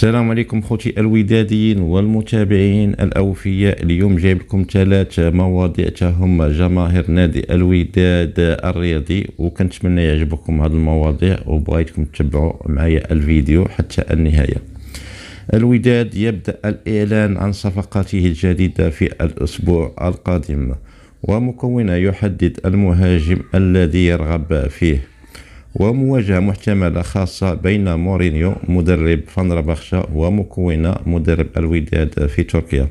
السلام عليكم خوتي الوداديين والمتابعين الأوفياء. اليوم جايب لكم 3 مواضيع تهم جماهير نادي الوداد الرياضي، وكنتمنى يعجبكم هذه المواضيع وبغيتكم تتبعوا معايا الفيديو حتى النهاية. الوداد يبدأ الإعلان عن صفقاته الجديدة في الأسبوع القادم، ومكونة يحدد المهاجم الذي يرغب فيه، ومواجهة محتملة خاصة بين مورينيو مدرب فنربخشة ومكونة مدرب الوداد في تركيا.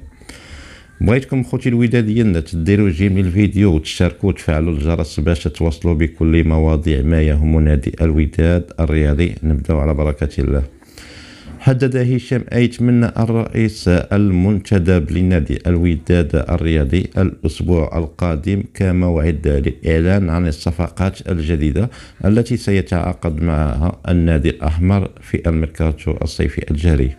بغيتكم خوتي الوداديين تديروا جيم للفيديو وتشاركوا وتفعلوا الجرس باش توصلوا بكل مواضيع ما يهم نادي الوداد الرياضي. نبداو على بركة الله. حدد هشام أيتمنى الرئيس المنتدب لنادي الوداد الرياضي الأسبوع القادم كموعد للإعلان عن الصفقات الجديدة التي سيتعاقد معها النادي الأحمر في الميركاتو الصيفي الجاري.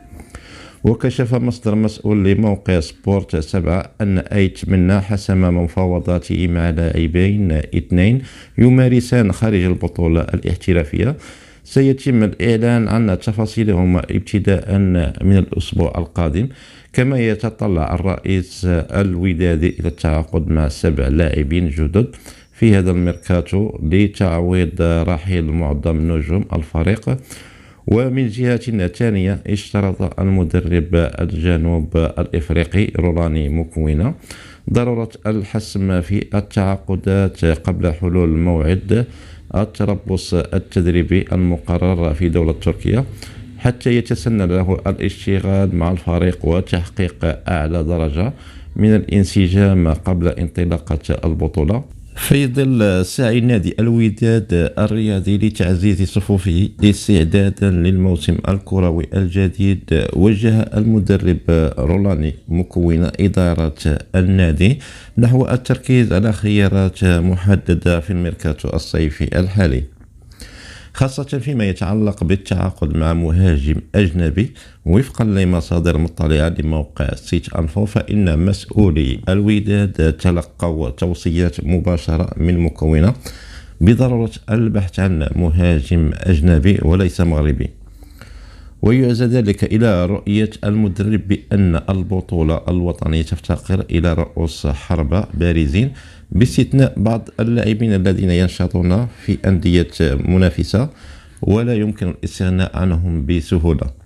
وكشف مصدر مسؤول لموقع سبورت 7 أن أيتمنى حسم مفاوضاته مع لاعبين 2 يمارسان خارج البطولة الاحترافية. سيتم الإعلان عن تفاصيلهما ابتداء من الأسبوع القادم، كما يتطلع الرئيس الودادي إلى التعاقد مع 7 لاعبين جدد في هذا الميركاتو لتعويض رحيل معظم نجوم الفريق. ومن جهة ثانية اشترط المدرب الجنوب الإفريقي رولاني مكوينة ضرورة الحسم في التعاقدات قبل حلول موعد التربص التدريبي المقرر في دولة تركيا، حتى يتسنى له الاشتغال مع الفريق وتحقيق أعلى درجة من الانسجام قبل انطلاقة البطولة. في ظل سعي نادي الوداد الرياضي لتعزيز صفوفه استعدادا للموسم الكروي الجديد، وجه المدرب رولاني مكوينة إدارة النادي نحو التركيز على خيارات محددة في الميركاتو الصيفي الحالي، خاصة فيما يتعلق بالتعاقد مع مهاجم أجنبي. وفقا لمصادر مطلعة لموقع سيت أنفو، فإن مسؤولي الوداد تلقوا توصيات مباشرة من مكونة بضرورة البحث عن مهاجم أجنبي وليس مغربي. ويعزى ذلك إلى رؤية المدرب بأن البطولة الوطنية تفتقر إلى رؤوس حربة بارزين، باستثناء بعض اللاعبين الذين ينشطون في أندية منافسة ولا يمكن الاستغناء عنهم بسهولة.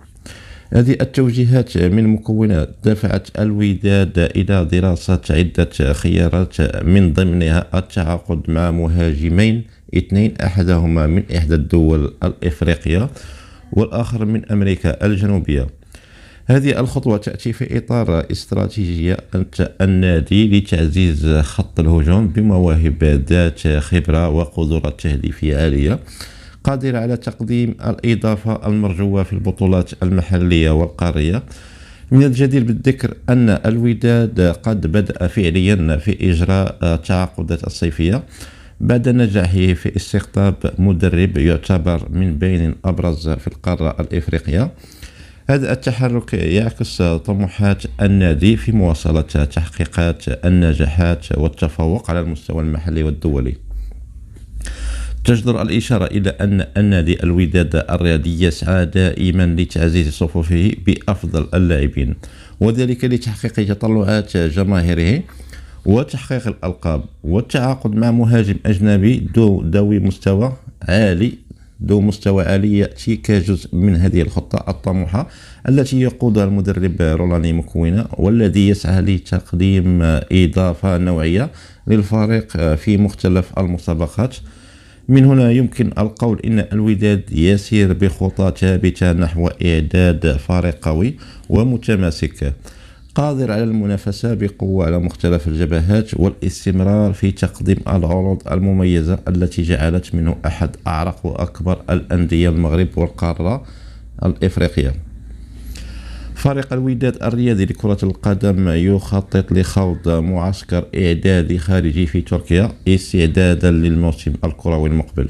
هذه التوجيهات من مكونات دفعت الوداد إلى دراسة عدة خيارات، من ضمنها التعاقد مع مهاجمين 2، أحدهما من إحدى الدول الإفريقية والآخر من أمريكا الجنوبية. هذه الخطوة تأتي في إطار استراتيجية النادي لتعزيز خط الهجوم بمواهب ذات خبرة وقدرات تهديفية عالية، قادرة على تقديم الإضافة المرجوة في البطولات المحلية والقارية. من الجدير بالذكر أن الوداد قد بدأ فعليا في إجراء التعاقدات الصيفية بعد نجاحه في استقطاب مدرب يعتبر من بين الأبرز في القارة الإفريقية. هذا التحرك يعكس طموحات النادي في مواصلة تحقيقات النجاحات والتفوق على المستوى المحلي والدولي. تجدر الإشارة إلى أن النادي الوداد الرياضي يسعى دائما لتعزيز صفوفه بأفضل اللاعبين، وذلك لتحقيق تطلعات جماهيره وتحقيق الألقاب. والتعاقد مع مهاجم أجنبي ذو مستوى عالي يأتي كجزء من هذه الخطة الطموحة التي يقودها المدرب رولاني مكوينة، والذي يسعى لتقديم إضافة نوعية للفريق في مختلف المسابقات. من هنا يمكن القول إن الوداد يسير بخطى ثابتة نحو إعداد فريق قوي ومتماسك، قادر على المنافسة بقوة على مختلف الجبهات والاستمرار في تقديم العروض المميزة التي جعلت منه أحد أعرق وأكبر الأندية المغرب والقارة الإفريقية. فريق الوداد الرياضي لكرة القدم يخطط لخوض معسكر إعدادي خارجي في تركيا استعدادا للموسم الكروي المقبل.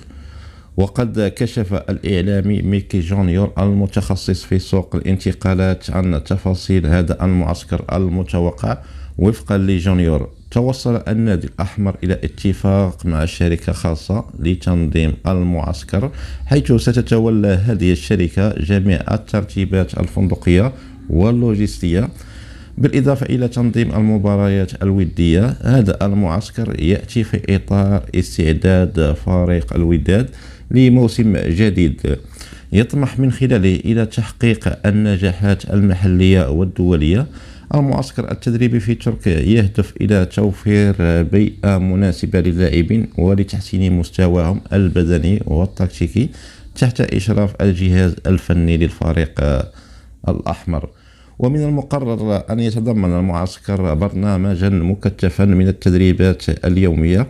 وقد كشف الإعلامي ميكي جونيور المتخصص في سوق الانتقالات عن تفاصيل هذا المعسكر المتوقع. وفقا لجونيور توصل النادي الأحمر إلى اتفاق مع شركة خاصة لتنظيم المعسكر، حيث ستتولى هذه الشركة جميع الترتيبات الفندقية واللوجستية، بالإضافة إلى تنظيم المباريات الودية. هذا المعسكر يأتي في إطار استعداد فريق الوداد لموسم جديد يطمح من خلاله إلى تحقيق النجاحات المحلية والدولية. المعسكر التدريبي في تركيا يهدف إلى توفير بيئة مناسبة للاعبين ولتحسين مستواهم البدني والتكتيكي تحت إشراف الجهاز الفني للفريق الأحمر. ومن المقرر أن يتضمن المعسكر برنامجا مكثفا من التدريبات اليومية،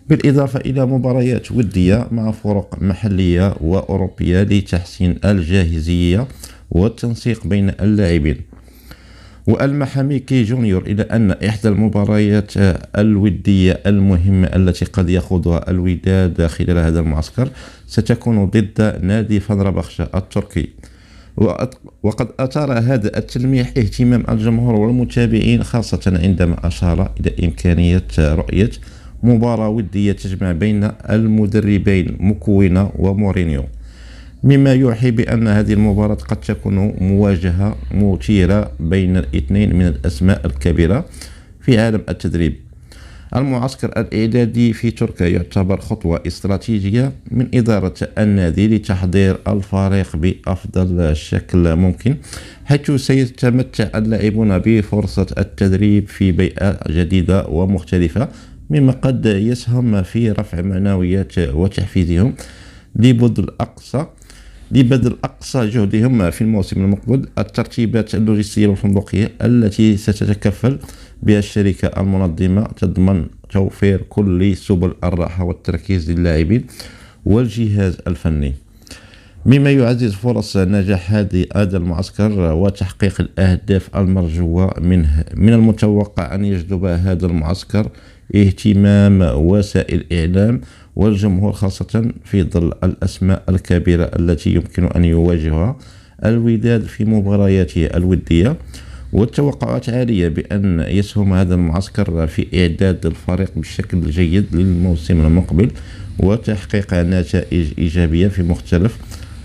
بالإضافة إلى مباريات ودية مع فرق محلية وأوروبية لتحسين الجاهزية والتنسيق بين اللاعبين. وألمح ميكي جونيور إلى أن إحدى المباريات الودية المهمة التي قد يخوضها الوداد خلال هذا المعسكر ستكون ضد نادي فنربخشة التركي. وقد أثار هذا التلميح اهتمام الجمهور والمتابعين، خاصة عندما أشار إلى إمكانية رؤية مباراة ودية تجمع بين المدربين مكوينة ومورينيو، مما يوحي بأن هذه المباراة قد تكون مواجهة مثيرة بين الاثنين من الأسماء الكبيرة في عالم التدريب. المعسكر الإعدادي في تركيا يعتبر خطوة استراتيجية من إدارة النادي لتحضير الفريق بأفضل شكل ممكن، حيث سيتمتع اللاعبون بفرصة التدريب في بيئة جديدة ومختلفة، مما قد يسهم في رفع معنويات وتحفيزهم لبذل أقصى جهدهم في الموسم المقبل. الترتيبات اللوجستية والفندقية التي ستتكفل بها الشركة المنظمة تضمن توفير كل سبل الراحة والتركيز للاعبين والجهاز الفني، مما يعزز فرص نجاح هذا المعسكر وتحقيق الأهداف المرجوة منه. من المتوقع أن يجذب هذا المعسكر اهتمام وسائل الإعلام والجمهور، خاصة في ظل الأسماء الكبيرة التي يمكن أن يواجهها الوداد في مبارياته الودية. والتوقعات عالية بأن يسهم هذا المعسكر في إعداد الفريق بشكل جيد للموسم المقبل وتحقيق نتائج إيجابية في مختلف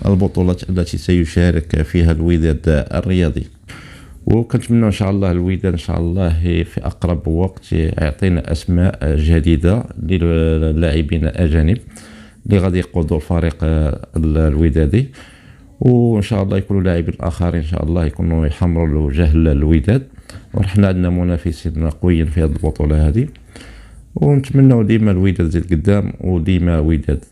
البطولات التي سيشارك فيها الوداد الرياضي. وكنتمنى إن شاء الله الوداد إن شاء الله في أقرب وقت يعطينا أسماء جديدة للاعبين أجانب اللي غادي يقودوا الفريق الودادي، وإن شاء الله يكونوا لاعبين آخرين إن شاء الله يكونوا يحمروا جهل الوداد، ونحن عندنا منافسين قويين في هذه البطولة هذه، ونتمنى ديما الوداد يزيد قدام وديما وداد.